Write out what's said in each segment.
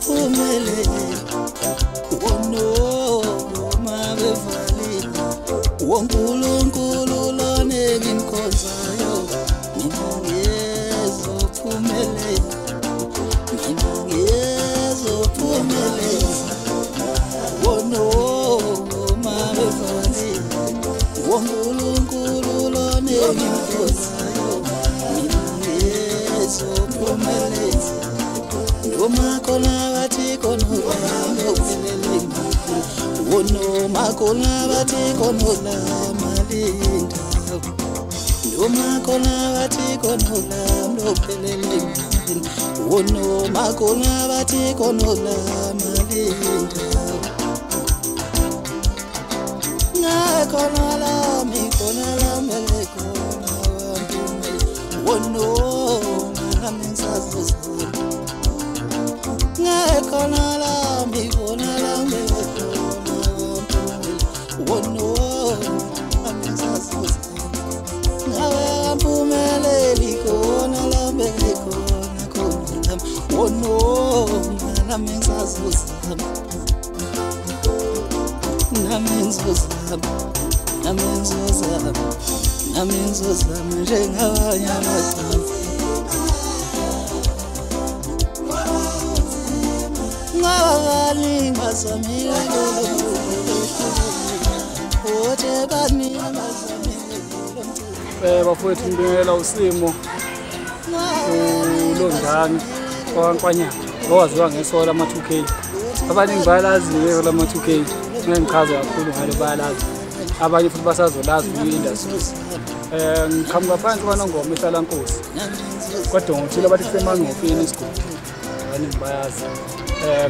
ngizophumelela wono mabevali wonkulunkulu lona ngimkhonzayo mina ngizophumelela mina ngizophumelela wono mabevali wonkulunkulu lona ngimkhonzayo mina ngizophumelela Noma kona bati kono mopelele wono makona bati kono la malinda Noma kona bati kono la mopelele wono makona bati kono la malinda Na kona la mi kona la mele kona wono na mensaje Kona la mi kona la me wono amisasus nawe ampumeleli kona la me kona wono amisasus namenzoza njengabanye abantu Ngawali ngazamile Oje bani ngazamile bafowethu ngibingelela usimo uLondani kwaNkwanyana owaziwa ngesola ama-2K abaningi bayalazi lama 2K ngichaza kakhulu ngale bayalazi abanye futhi basazolazi i-industry ngiqhamuka phansi kwanongoma ehlala Nkosi kodwa ngithile bathi kusemangofini isigodi abaningi bayazi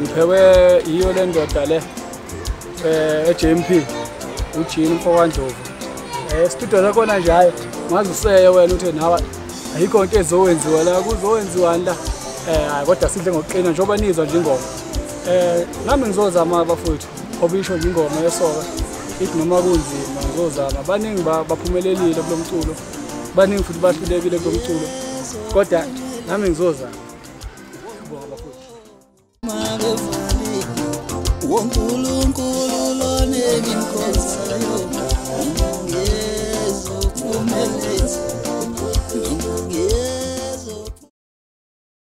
ngiphewe iyo le ndoda le eJMP uJini mfowandlovu studio zakhona nje hayi ngazi useye wena uthe nawe ayikho into ezowenziwa la kuzowenziwa la kodwa sidle ngokuqina njengoba nizwa nje ingoma nami ngizozama abafowethu obisho nje ingoma yesoka ithi noma kunzima ngizozama baningi baphumelelile kulo mculo baningi futhi bahlulekile kulo mculo kodwa nami ngizozama wonkulunkulu